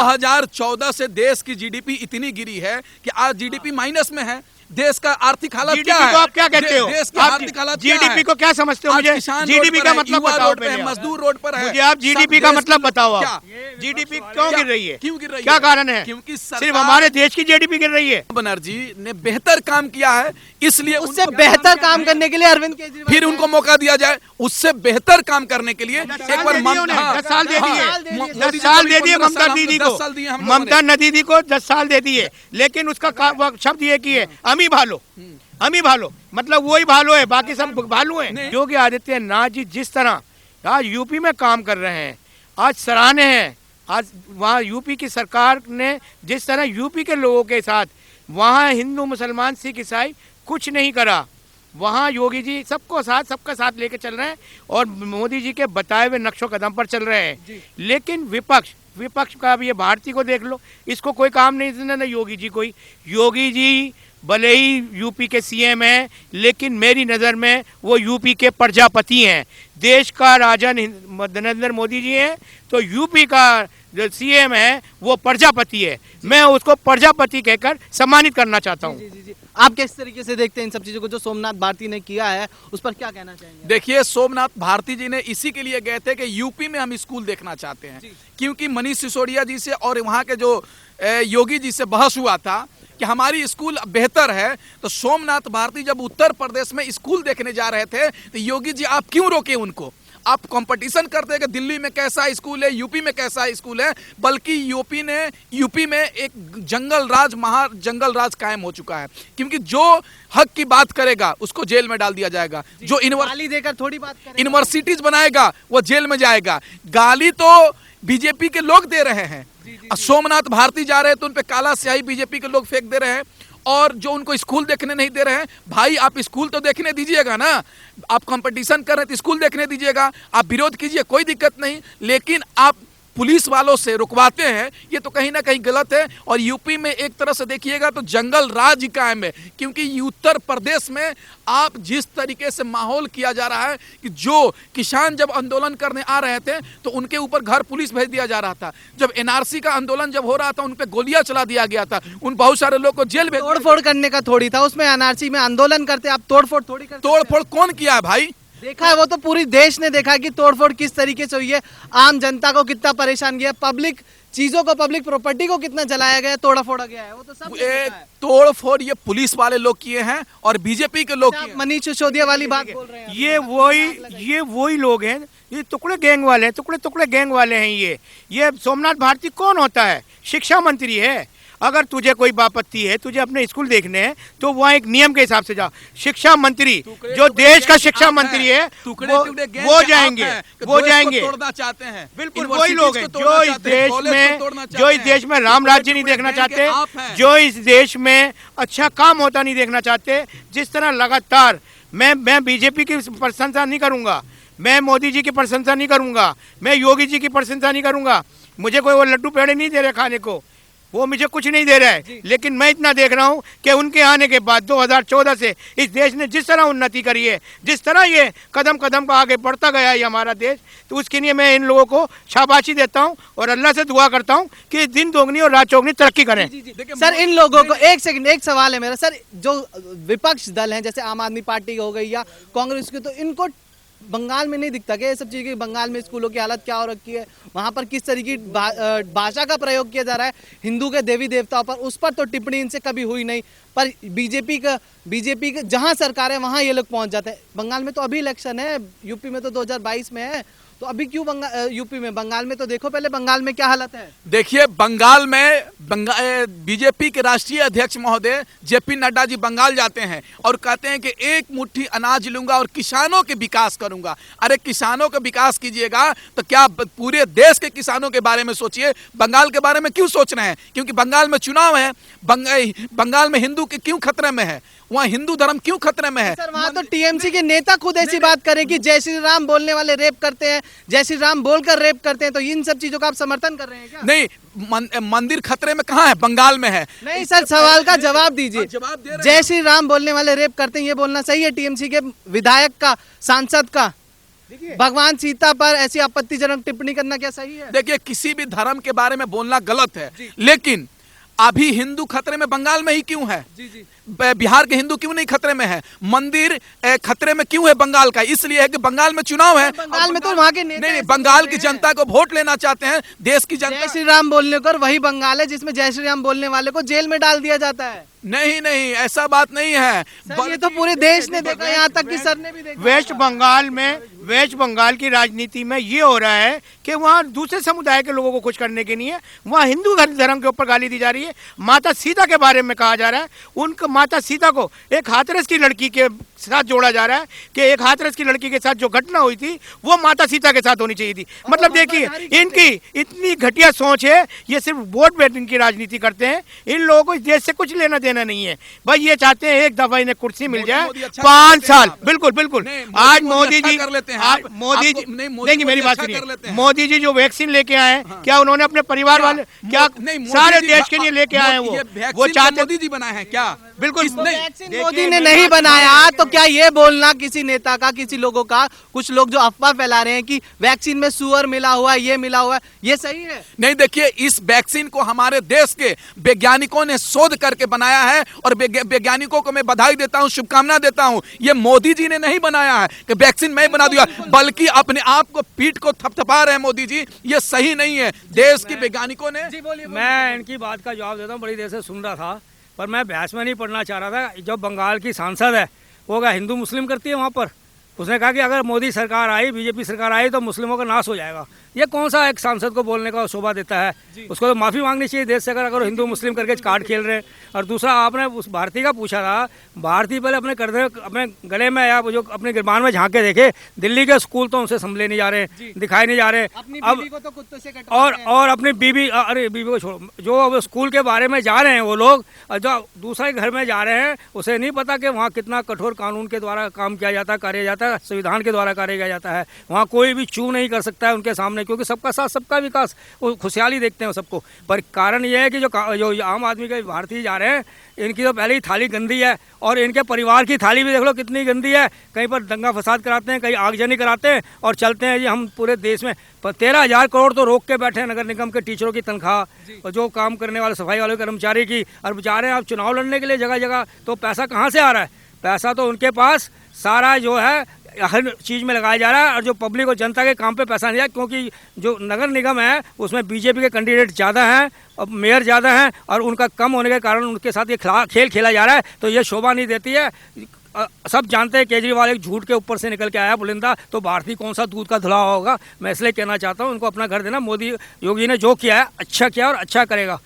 2014 से देश की जीडीपी इतनी गिरी है कि आज जीडीपी माइनस में है। देश का आर्थिक हालत क्या है? को आप क्या कहते हो? देश की आर्थिक हालत क्या है? जीडीपी को क्या समझते हो? मुझे जीडीपी का मतलब बताओ। मजदूर रोड पर है। मुझे आप जीडीपी का मतलब बताओ। आप जीडीपी क्यों गिर रही है? क्यों गिर रही है? क्या कारण है? क्योंकि सिर्फ हमारे देश की जीडीपी गिर रही है। बनर्जी ने बेहतर काम किया है, इसलिए उससे बेहतर काम करने के लिए अरविंद केजरीवाल फिर उनको मौका दिया जाए। उससे बेहतर काम करने के लिए एक बार 10 साल दे दिए। 10 साल साल दे दिए ममता दीदी को। ममता दीदी को 10 साल दे दिए, लेकिन उसका शब्द ये की है, अमी भालो, मतलब वही भालो है, बाकी सब भालू हैं। योगी आदित्यनाथ जी जिस तरह आज यूपी में काम कर रहे हैं, आज सराहनीय हैं। आज वहाँ यूपी की सरकार ने जिस तरह यूपी के लोगों के साथ, वहाँ हिंदू मुसलमान सिख ईसाई कुछ नहीं करा, वहाँ योगी जी सबका साथ लेके चल रहे हैं और मोदी जी के बताए हुए नक्शो कदम पर चल रहे हैं। लेकिन विपक्ष का अब ये भारती को देख लो, इसको कोई काम नहीं देना, ना योगी जी कोई। योगी जी भले ही यूपी के सीएम हैं, लेकिन मेरी नज़र में वो यूपी के प्रजापति हैं। देश का राजा नरेंद्र मोदी जी हैं, तो यूपी का जो सीएम है वो प्रजापति है। मैं उसको प्रजापति कहकर सम्मानित करना चाहता हूँ। जी। आप किस तरीके से देखते हैं इन सब चीजों को जो सोमनाथ भारती ने किया है, उस पर क्या कहना चाहेंगे? देखिए, सोमनाथ भारती जी ने इसी के लिए गए थे कि यूपी में हम स्कूल देखना चाहते हैं, क्योंकि मनीष सिसोदिया जी से और वहाँ के जो योगी जी से बहस हुआ था कि हमारी स्कूल बेहतर है। तो सोमनाथ भारती जब उत्तर प्रदेश में स्कूल देखने जा रहे थे तो योगी जी आप क्यों रोके उनको? आप कंपटीशन करते हैं कि दिल्ली में कैसा स्कूल है, यूपी में कैसा स्कूल है, बल्कि यूपी में एक जंगल राज कायम हो चुका है, क्योंकि जो हक की बात करेगा उसको जेल में डाल दिया जाएगा। जो गाली देकर थोड़ी बात करेगा, यूनिवर्सिटीज बनाएगा वो जेल में जाएगा। गाली तो बीजेपी के लोग दे रहे हैं। सोमनाथ भारती जा रहे हैं तो उन पे काला स्याही बीजेपी के लोग फेंक दे रहे हैं, और जो उनको स्कूल देखने नहीं दे रहे हैं। भाई आप स्कूल तो देखने दीजिएगा ना, आप कंपटीशन कर रहे हैं तो स्कूल देखने दीजिएगा, आप विरोध कीजिए, कोई दिक्कत नहीं, लेकिन आप पुलिस वालों से रुकवाते हैं, ये तो कहीं ना कहीं गलत है। और यूपी में एक तरह से देखिएगा तो जंगल राज कायम है, क्योंकि उत्तर प्रदेश में आप जिस तरीके से माहौल किया जा रहा है कि जो किसान जब आंदोलन करने आ रहे थे तो उनके ऊपर घर पुलिस भेज दिया जा रहा था। जब एनआरसी का आंदोलन जब हो रहा था उन पे गोलियां चला दिया गया था, उन बहुत सारे लोग को जेल भेज। तोड़फोड़ करने का थोड़ी था उसमें, एनआरसी में आंदोलन करते आप तोड़फोड़ थोड़ी करते। तोड़फोड़ कौन किया है भाई? देखा है वो तो पूरी देश ने देखा कि तोड़फोड़ किस तरीके से हुई है, आम जनता को कितना परेशान किया, पब्लिक चीजों को, पब्लिक प्रॉपर्टी को कितना जलाया गया, तोड़ा फोड़ा गया है, वो तो सब तोड़फोड़ ये पुलिस वाले लोग किए हैं और बीजेपी के लोग किए। मनीष सिसोदिया वाली बात बोल रहे हैं। ये वही लोग हैं, ये टुकड़े गैंग वाले हैं, टुकड़े गैंग वाले हैं। ये सोमनाथ भारती कौन होता है? शिक्षा मंत्री है। अगर तुझे कोई आपत्ति है, तुझे अपने स्कूल देखने हैं, तो वहाँ एक नियम के हिसाब से जाओ। शिक्षा मंत्री जो देश का शिक्षा मंत्री है वो जाएंगे तोड़ना चाहते हैं। बिल्कुल वही लोग हैं जो इस देश में राम राज्य नहीं देखना चाहते, जो इस देश में अच्छा काम होता नहीं देखना चाहते। जिस तरह लगातार मैं बीजेपी की प्रशंसा नहीं करूंगा, मैं मोदी जी की प्रशंसा नहीं करूंगा, मैं योगी जी की प्रशंसा नहीं करूंगा। मुझे कोई वो लड्डू पेड़े नहीं दे रहे खाने को, वो मुझे कुछ नहीं दे रहा है, लेकिन मैं इतना देख रहा हूं कि उनके आने के बाद 2014 से इस देश ने जिस तरह उन्नति करी है, जिस तरह ये कदम पर आगे बढ़ता गया है हमारा देश, तो उसके लिए मैं इन लोगों को शाबाशी देता हूं और अल्लाह से दुआ करता हूं कि दिन दोगुनी और रात चौगुनी तरक्की करें। सर इन लोगों को एक सेकंड, एक सवाल है मेरा सर, जो विपक्ष दल है जैसे आम आदमी पार्टी हो गई या कांग्रेस की, तो इनको बंगाल में नहीं दिखता क्या ये सब चीजें? बंगाल में स्कूलों की हालत क्या हो रखी है, वहां पर किस तरीके की भाषा का प्रयोग किया जा रहा है हिंदू के देवी देवताओं पर, उस पर तो टिप्पणी इनसे कभी हुई नहीं। पर बीजेपी का जहां सरकार है वहां ये लोग पहुंच जाते हैं। बंगाल में तो अभी इलेक्शन है, यूपी में तो 2022 में है, तो अभी क्यों यूपी में? बंगाल में तो देखो पहले बंगाल में क्या हालत है। देखिए, बंगाल में बीजेपी के राष्ट्रीय अध्यक्ष महोदय जेपी नड्डा जी बंगाल जाते हैं और कहते हैं कि एक मुट्ठी अनाज लूंगा और किसानों के विकास करूंगा। अरे किसानों का विकास कीजिएगा तो क्या पूरे देश के किसानों के बारे में सोचिए, बंगाल के बारे में क्यों सोच रहे हैं? क्योंकि बंगाल में चुनाव है, बंगाल में हिंदू के क्यों खतरे में है, वहाँ हिंदू धर्म क्यों खतरे में है? सर वहाँ तो टीएमसी के नेता खुद ऐसी बात करें कि जय श्री राम बोलने वाले रेप करते हैं, जय श्री राम बोलकर रेप करते हैं, तो इन सब चीजों का आप समर्थन कर रहे हैं क्या? नहीं, मंदिर खतरे में कहाँ है? बंगाल में है। नहीं सर, सवाल का जवाब दीजिए। जय श्री राम बोलने वाले रेप करते हैं, ये बोलना सही है टीएमसी के विधायक का, सांसद का? भगवान सीता पर ऐसी आपत्तिजनक टिप्पणी करना क्या सही है? देखिए, किसी भी धर्म के बारे में बोलना गलत है, लेकिन अभी हिंदू खतरे में बंगाल में ही क्यों है? बिहार के हिंदू क्यों नहीं खतरे में है? मंदिर खतरे में क्यों है बंगाल का? इसलिए है कि बंगाल में चुनाव है। बंगाल में तो वहाँ के नेता नहीं, बंगाल की जनता को वोट लेना चाहते हैं, देश की जनता। जय श्री राम बोलने पर वही बंगाल है जिसमें जय श्री राम बोलने वाले को जेल में डाल दिया जाता है। नहीं नहीं, ऐसा बात नहीं है। सर, ये तो पूरे देश ने देखा, यहाँ तक कि सर ने भी देखा। वेस्ट बंगाल की राजनीति में ये हो रहा है कि वहाँ दूसरे समुदाय के लोगों को खुश करने के लिए वहाँ हिंदू धर्म के ऊपर गाली दी जा रही है। माता सीता के बारे में कहा जा रहा है, उनका माता सीता को एक हाथरस की लड़की के साथ जोड़ा जा रहा है कि एक हाथरस की लड़की के साथ जो घटना हुई थी वो माता सीता के साथ होनी चाहिए थी। मतलब देखिए, इनकी इतनी घटिया सोच है। ये सिर्फ वोट बैंकिंग की राजनीति करते हैं। इन लोगों को इस देश से कुछ लेना देना नहीं है भाई। ये चाहते हैं एक दफा इन्हें कुर्सी मिल जाए, 5 साल। बिल्कुल बिल्कुल। आज मोदी जी कर लेते हैं, आज मोदी जी देखिए मेरी बात सुनिए, मोदी जी जो वैक्सीन लेके आए हैं, क्या उन्होंने अपने परिवार वाले क्या सारे देश के लिए लेके आए हैं? वो चाहते मोदी जी बनाए हैं क्या? बिल्कुल वैक्सीन मोदी ने नहीं बनाया, तो क्या ये बोलना किसी नेता का, किसी लोगों का, कुछ लोग जो अफवाह फैला रहे हैं कि वैक्सीन में सुअर मिला हुआ है, ये मिला हुआ है, ये सही है? नहीं, देखिए, इस वैक्सीन को हमारे देश के वैज्ञानिकों ने शोध करके बनाया है और वैज्ञानिकों को मैं बधाई देता हूं, शुभकामना देता हूं। ये मोदी जी ने नहीं बनाया है कि वैक्सीन मैं बना दिया, बल्कि अपने आप को पीठ को थपथपा रहे हैं मोदी जी। ये सही नहीं है। देश के वैज्ञानिकों ने मैं इनकी बात का जवाब देता हूँ। बड़ी देर से सुन रहा था, पर मैं बहस में नहीं पढ़ना चाह रहा था। जो बंगाल की सांसद है वो क्या हिंदू मुस्लिम करती है वहाँ पर? उसने कहा कि अगर मोदी सरकार आई, बीजेपी सरकार आई तो मुस्लिमों का नाश हो जाएगा। ये कौन सा एक सांसद को बोलने का शोभा देता है? उसको तो माफ़ी मांगनी चाहिए देश से, अगर हिंदू मुस्लिम करके कार्ड खेल रहे हैं। और दूसरा, आपने उस भारती का पूछा था, भारती पहले अपने गले में या जो अपने गिरबान में झांक के देखे, दिल्ली के स्कूल तो उनसे संभले नहीं जा रहे, दिखाई नहीं जा रहे। अब तो कुत्तों से और अपनी बीबी, अरे बीबी को छोड़ो, जो अब स्कूल के बारे में जा रहे हैं वो लोग, जो दूसरे घर में जा रहे हैं, उसे नहीं पता कि वहाँ कितना कठोर कानून के द्वारा काम किया जाता है, कार्य जाता है, संविधान के द्वारा कार्य किया जाता है। वहाँ कोई भी चू नहीं कर सकता है उनके सामने, क्योंकि सबका साथ सबका विकास, वो खुशहाली देखते हैं सबको। पर कारण ये है कि जो आम आदमी के भारतीय जा रहे हैं, इनकी तो पहले ही थाली गंदी है, और इनके परिवार की थाली भी देख लो कितनी गंदी है। कहीं पर दंगा फसाद कराते हैं, कहीं आगजनी कराते हैं और चलते हैं जी हम पूरे देश में 13,000 करोड़ तो रोक के बैठे हैं नगर निगम के टीचरों की तनख्वाह और जो काम करने वाले सफाई वाले कर्मचारी की। और जा रहे हैं आप चुनाव लड़ने के लिए जगह जगह, तो पैसा कहाँ से आ रहा है? पैसा तो उनके पास सारा जो है हर चीज़ में लगाया जा रहा है, और जो पब्लिक और जनता के काम पे पैसा नहीं है, क्योंकि जो नगर निगम है उसमें बीजेपी के कैंडिडेट ज़्यादा हैं और मेयर ज़्यादा हैं, और उनका कम होने के कारण उनके साथ ये खेल खेला जा रहा है। तो ये शोभा नहीं देती है। सब जानते हैं केजरीवाल एक झूठ के ऊपर से निकल के आया बुलंदा, तो भारतीय कौन सा दूध का धुला होगा। मैं इसलिए कहना चाहता हूँ उनको अपना घर देना। मोदी योगी ने जो किया है अच्छा किया और अच्छा करेगा।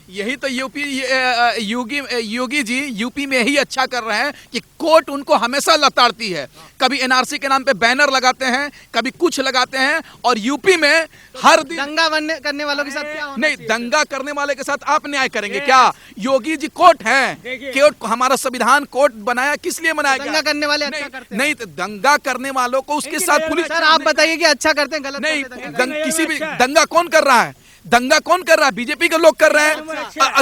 यही तो योगी जी यूपी में ही अच्छा कर रहे हैं कि कोर्ट उनको हमेशा लताड़ती है। कभी एनआरसी के नाम पे बैनर लगाते हैं, कभी कुछ लगाते हैं, और यूपी में हर दिन दंगा करने वालों के साथ क्या होना नहीं, चाहिए? दंगा करने वाले के साथ आप न्याय करेंगे क्या? योगी जी कोर्ट है, कोर्ट, हमारा संविधान कोर्ट बनाया, किस लिए बनाया गया? दंगा करने वाले अच्छा करते हैं। नहीं, तो दंगा करने वालों को उसके साथ पुलिस। सर आप बताइए कि अच्छा करते हैं, गलत नहीं, करते हैं? किसी भी दंगा कौन कर रहा है? दंगा कौन कर रहा है? बीजेपी के लोग कर रहे हैं।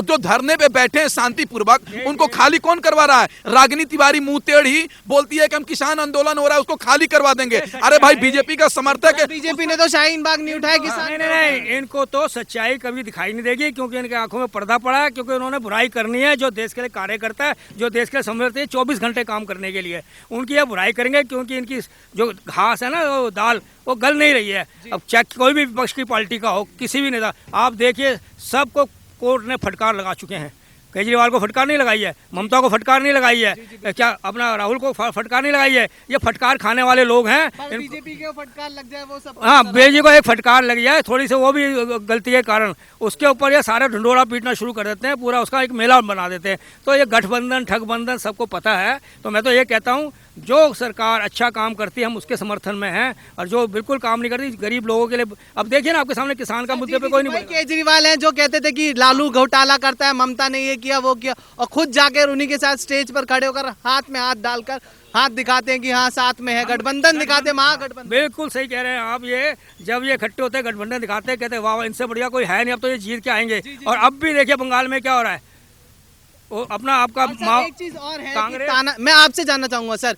जो धरने पे बैठे हैं शांतिपूर्वक, उनको खाली कौन करवा रहा है? रागिनी तिवारी मुंह टेढ़ ही बोलती है कि हम किसान आंदोलन हो रहा है उसको खाली करवा देंगे। अरे भाई, बीजेपी का समर्थक है। बीजेपी ने तो शाहीन बाग नहीं उठाया किसान। नहीं, इनको तो सच्चाई कभी दिखाई नहीं देगी, क्योंकि इनके आंखों में पर्दा पड़ा है, क्योंकि उन्होंने बुराई करनी है। जो देश के लिए कार्य करता है, जो देश के लिए समर्थ है 24 घंटे काम करने के लिए, उनकी यह बुराई करेंगे, क्योंकि इनकी जो घास है ना, वो दाल, वो गल नहीं रही है। अब चाहे कोई भी विपक्ष की पार्टी का हो, किसी भी नेता, आप देखिए सबको कोर्ट ने फटकार लगा चुके हैं। केजरीवाल को फटकार नहीं लगाई है, ममता को फटकार नहीं लगाई है, क्या अपना राहुल को फटकार नहीं लगाई है। ये फटकार खाने वाले लोग हैं। बीजेपी को फटकार लग जाए वो सब। हाँ, बीजेपी को एक फटकार लग जाए थोड़ी सी, वो भी गलती के कारण, उसके ऊपर ये सारा ढंडोरा पीटना शुरू कर देते हैं, पूरा उसका एक मेला बना देते हैं। तो ये गठबंधन ठगबंधन सबको पता है। तो मैं तो ये कहता हूँ, जो सरकार अच्छा काम करती है हम उसके समर्थन में हैं, और जो बिल्कुल काम नहीं करती गरीब लोगों के लिए, अब देखिए ना आपके सामने किसान का मुद्दे पे कोई नहीं। केजरीवाल हैं जो कहते थे कि लालू घोटाला करता है, ममता ने ये किया वो किया, और खुद जाकर उन्हीं के साथ स्टेज पर खड़े होकर हाथ में हाथ डालकर हाथ दिखाते हैं कि हाँ साथ में है, गठबंधन दिखाते हैं, महागठबंधन। बिल्कुल सही कह रहे हैं आप। ये जब ये इकट्ठे होते हैं गठबंधन दिखाते हैं, कहते हैं वाह इनसे बढ़िया कोई है नहीं, अब तो ये जीत के आएंगे। और अब भी देखिए बंगाल में क्या हो रहा है, वो अपना आपका एक चीज और है कि मैं आपसे जानना चाहूंगा सर,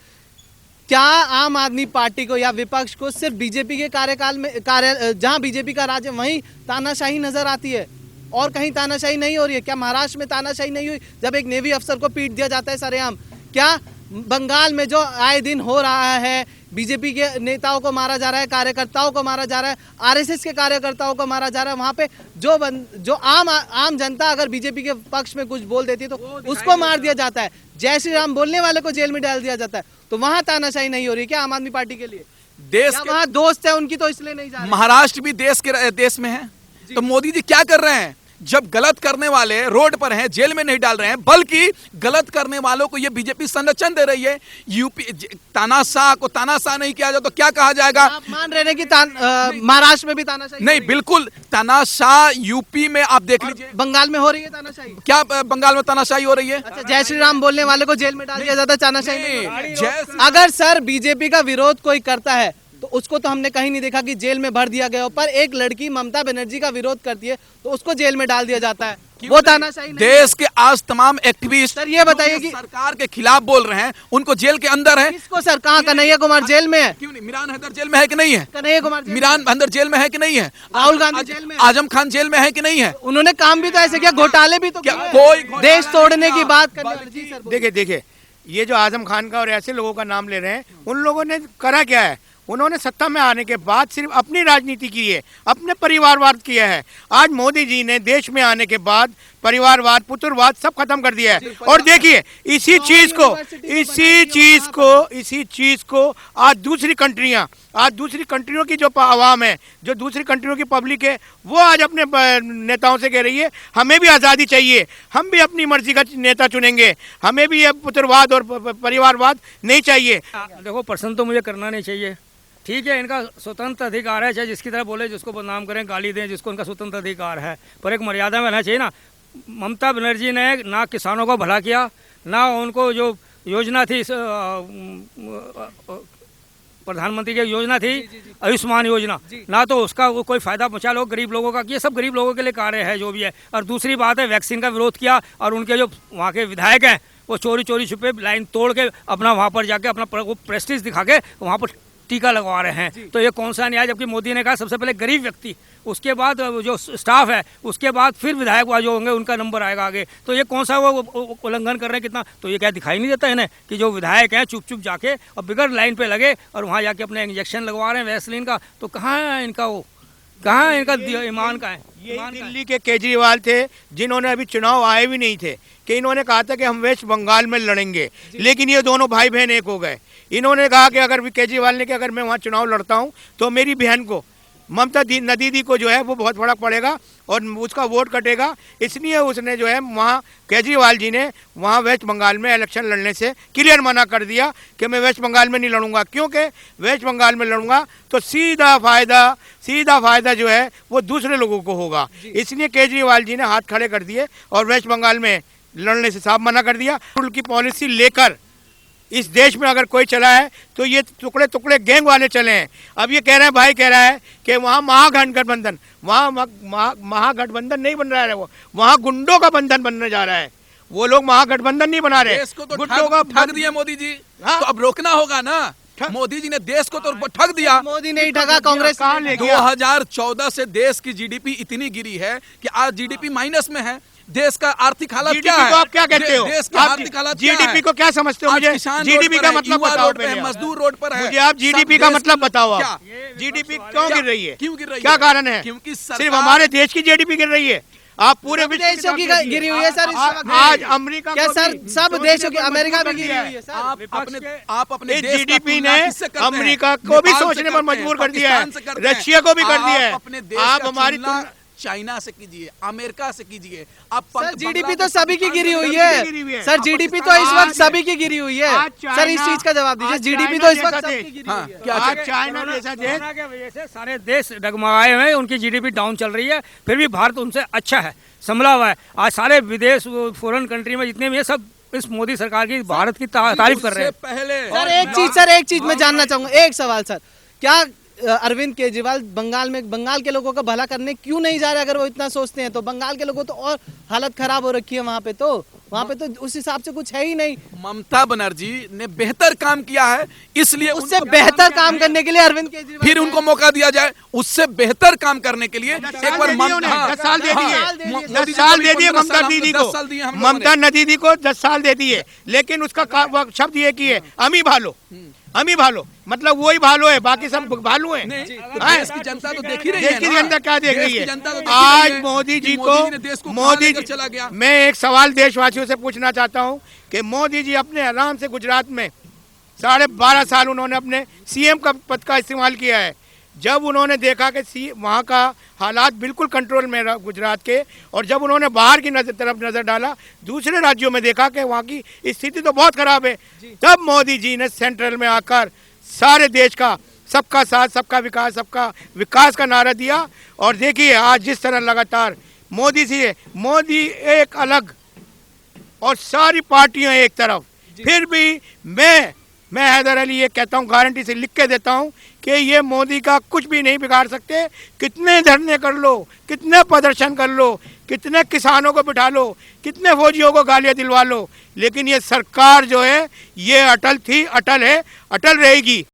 क्या आम आदमी पार्टी को या विपक्ष को सिर्फ बीजेपी के कार्यकाल में जहां बीजेपी का राज है वहीं तानाशाही नजर आती है और कहीं तानाशाही नहीं हो रही है? क्या महाराष्ट्र में तानाशाही नहीं हुई जब एक नेवी अफसर को पीट दिया जाता है सरेआम? क्या बंगाल में जो आए दिन हो रहा है, बीजेपी के नेताओं को मारा जा रहा है, कार्यकर्ताओं को मारा जा रहा है, आरएसएस के कार्यकर्ताओं को मारा जा रहा है, वहां पे जो आम जनता अगर बीजेपी के पक्ष में कुछ बोल देती है तो उसको मार दिया जाता है, जय श्री राम बोलने वाले को जेल में डाल दिया जाता है। तो वहां तानाशाही नहीं हो रही क्या आम आदमी पार्टी के लिए? देश वहां दोस्त है उनकी तो इसलिए नहीं जा रहे। महाराष्ट्र भी देश में है, तो मोदी जी क्या कर रहे हैं? जब गलत करने वाले रोड पर हैं, जेल में नहीं डाल रहे हैं, बल्कि गलत करने वालों को ये बीजेपी संरक्षण दे रही है। यूपी तानाशाह को तानाशाह नहीं किया जाए तो क्या कहा जाएगा? आप मान रहे हैं कि महाराष्ट्र में भी तानाशाही नहीं, बिल्कुल तानाशाह यूपी में आप देख लीजिए। बंगाल में हो रही है तानाशाही? क्या बंगाल में तानाशाही हो रही है? अच्छा, जय श्री राम बोलने वाले को जेल में डाल दिया जाता है, तानाशाही नहीं हो रही? जय अगर सर बीजेपी का विरोध कोई करता है तो उसको तो हमने कहीं नहीं देखा कि जेल में भर दिया गया हो, पर एक लड़की ममता बनर्जी का विरोध करती है तो उसको जेल में डाल दिया जाता है, वो तानाशाही नहीं? देश के आज तमाम एक्टिविस्ट सर ये बताइए कि सरकार के खिलाफ बोल रहे हैं, उनको जेल के अंदर है। किसको सर? कहाँ कन्हैया कुमार जेल में है? क्यों नहीं? मिरान हैदर जेल में है कि नहीं है? कन्हैया कुमार जेल में मिरान हैदर जेल में है कि नहीं है? राहुल गांधी जेल में है? आजम खान जेल में है कि नहीं है? उन्होंने काम भी तो ऐसे किया, घोटाले भी तो क्या किए। कोई घोटाला देश तोड़ने नहीं की बात करने वाले। बल्कि- जी सर बोलिए। देखिए ये जो आजम खान का और ऐसे लोगों का नाम ले रहे हैं, उन लोगों ने करा क्या है? उन्होंने सत्ता में आने के बाद सिर्फ अपनी राजनीति की है, अपने परिवारवाद किया है। आज मोदी जी ने देश में आने के बाद परिवारवाद, पुत्रवाद सब खत्म कर दिया है। और देखिए इसी चीज को आज दूसरी कंट्रियों की जो आवाम है, जो दूसरी कंट्रियों की पब्लिक है, वो आज अपने नेताओं से कह रही है हमें भी आज़ादी चाहिए, हम भी अपनी मर्जी का नेता चुनेंगे, हमें भी ये पुत्रवाद और परिवारवाद नहीं चाहिए। देखो, प्रश्न तो मुझे करना नहीं चाहिए, ठीक है, इनका स्वतंत्र अधिकार है, चाहे जिसकी तरह बोले, जिसको बदनाम करें, गाली दें, जिसको उनका स्वतंत्र अधिकार है, पर एक मर्यादा में रहना चाहिए ना। ममता बनर्जी ने ना किसानों को भला किया, ना उनको जो योजना थी प्रधानमंत्री की योजना थी आयुष्मान योजना, ना तो उसका वो कोई फायदा पहुंचा लोग गरीब लोगों का, ये सब गरीब लोगों के लिए कार्य है जो भी है। और दूसरी बात है, वैक्सीन का विरोध किया और उनके जो वहाँ के विधायक हैं वो चोरी छुपे लाइन तोड़ के अपना वहाँ पर जाके अपना प्रेस्टीज दिखा के वहाँ पर टीका लगवा रहे हैं। तो ये कौन सा न्याय? जबकि मोदी ने कहा सबसे पहले गरीब व्यक्ति, उसके बाद जो स्टाफ है, उसके बाद फिर विधायक जो होंगे उनका नंबर आएगा आगे। तो ये कौन सा वो उल्लंघन कर रहे हैं कितना? तो ये क्या दिखाई नहीं देता इन्हें कि जो विधायक हैं चुप जाके और बिगड़ लाइन पे लगे और वहाँ जाके अपने इंजेक्शन लगवा रहे हैं वैसलीन का? तो कहाँ है इनका कहाँ है इनका ईमान का है? ये दिल्ली के केजरीवाल थे जिन्होंने अभी चुनाव आए भी नहीं थे कि इन्होंने कहा था कि हम वेस्ट बंगाल में लड़ेंगे, लेकिन ये दोनों भाई बहन एक हो गए। इन्होंने कहा कि अगर केजरीवाल ने कि अगर मैं वहाँ चुनाव लड़ता हूँ तो मेरी बहन को ममता दीदी को जो है वो बहुत फर्क पड़ेगा और उसका वोट कटेगा, इसलिए उसने जो है वहाँ केजरीवाल जी ने वहाँ वेस्ट बंगाल में इलेक्शन लड़ने से क्लियर मना कर दिया कि मैं वेस्ट बंगाल में नहीं लड़ूंगा, क्योंकि वेस्ट बंगाल में लड़ूंगा तो सीधा फायदा जो है वो दूसरे लोगों को होगा। इसलिए केजरीवाल जी ने हाथ खड़े कर दिए और वेस्ट बंगाल में लड़ने से साफ मना कर दिया। उनकी पॉलिसी लेकर इस देश में अगर कोई चला है तो ये टुकड़े गैंग वाले चले हैं। अब ये कह रहे हैं, भाई कह रहा है कि वहाँ महागठबंधन, वहाँ महागठबंधन नहीं बन रहा है, वो वहाँ गुंडों का बंधन बनने जा रहा है। वो लोग महागठबंधन नहीं बना रहे, देश को तो गुंडों का ठग दिया मोदी जी। हाँ? तो अब रोकना होगा ना। मोदी जी ने देश को तो ठग दिया। मोदी नहीं ठगा, कांग्रेस कहाँ ले गया? 2014 से देश की जीडीपी इतनी गिरी है कि आज जीडीपी माइनस में है। देश का आर्थिक हालत क्या है? को आप क्या कहते हो? देश की आप आर्थिक हालत क्या है? जीडीपी को क्या समझते हो? मुझे जीडीपी का मतलब बताओ पहले। मजदूर रोड पर है। मुझे आप जीडीपी का मतलब बताओ। आप जीडीपी क्यों गिर रही है? क्यों गिर रही है? क्या कारण है? क्योंकि सिर्फ हमारे देश की जीडीपी गिर रही है? आप पूरे देशों की गिरी हुई है सर इस वक्त। आज अमेरिका क्या सर सब देशों की, अमेरिका भी गिरी हुई है सर। आप अपने देश जीडीपी ने अमेरिका को भी सोचने पर मजबूर कर दिया है, रशिया को भी कर दिया है। आप हमारी चाइना से कीजिए, अमेरिका से कीजिए। आप सर जीडीपी तो सभी की गिरी हुई है सर, जीडीपी तो इस वक्त सभी की गिरी हुई है सर। इस चीज का जवाब दीजिए, जीडीपी तो इस वक्त सबकी गिरी हुई है। क्या चाइना जैसा देश की वजह से सारे देश डगमगाए हुए हैं, उनकी जीडीपी डाउन चल रही है, फिर भी भारत उनसे अच्छा है, संभला हुआ है। आज सारे विदेश फॉरेन कंट्री में जितने भी है सब इस मोदी सरकार की, भारत की तारीफ कर रहे हैं। पहले सर एक चीज मैं जानना चाहूंगा, एक सवाल सर, क्या अरविंद केजरीवाल बंगाल के लोगों का भला करने क्यों नहीं जा रहे? अगर वो इतना सोचते हैं तो बंगाल के लोगों तो और हालत खराब हो रखी है वहां पे। तो वहाँ पे तो उस हिसाब से कुछ है ही नहीं। ममता बनर्जी ने बेहतर काम किया है, इसलिए उससे उनको बेहतर काम करने के लिए अरविंद केजरीवाल फिर उनको मौका दिया जाए, उससे बेहतर काम करने के लिए एक बार 10 साल दे दिए, मोदी 10 जी साल को दे दिए 15 ममता साल, दीदी 10 को, साल दिए हम लोगों ने। ममता दीदी को 10 साल दे दिए, लेकिन उसका वो शब्द ये की है, अमी भालो, अमी भालो, मतलब वही भालो है, बाकी सब भालू है। नहीं, तो देश की जनता तो देख ही रही है देश की ना। जनता क्या देख देश रही की है? जनता तो देख ही रही आज है मोदी कि जी ने देश को, को मोदी लेकर जी, चला गया। मैं एक सवाल देशवासियों से पूछना चाहता हूँ कि मोदी जी अपने आराम से गुजरात में 12.5 साल उन्होंने अपने सीएम का पद का इस्तेमाल किया है। जब उन्होंने देखा कि वहाँ का हालात बिल्कुल कंट्रोल में रहा गुजरात के, और जब उन्होंने बाहर की तरफ नज़र डाला, दूसरे राज्यों में देखा कि वहाँ की स्थिति तो बहुत खराब है, तब मोदी जी ने सेंट्रल में आकर सारे देश का सबका साथ सबका विकास का नारा दिया। और देखिए आज जिस तरह लगातार मोदी एक अलग और सारी पार्टियां एक तरफ, फिर भी मैं हैदर अली ये कहता हूँ, गारंटी से लिख के देता हूँ कि ये मोदी का कुछ भी नहीं बिगाड़ सकते। कितने धरने कर लो, कितने प्रदर्शन कर लो, कितने किसानों को बिठा लो, कितने फौजियों को गालियां दिलवा लो, लेकिन ये सरकार जो है ये अटल थी, अटल है, अटल रहेगी।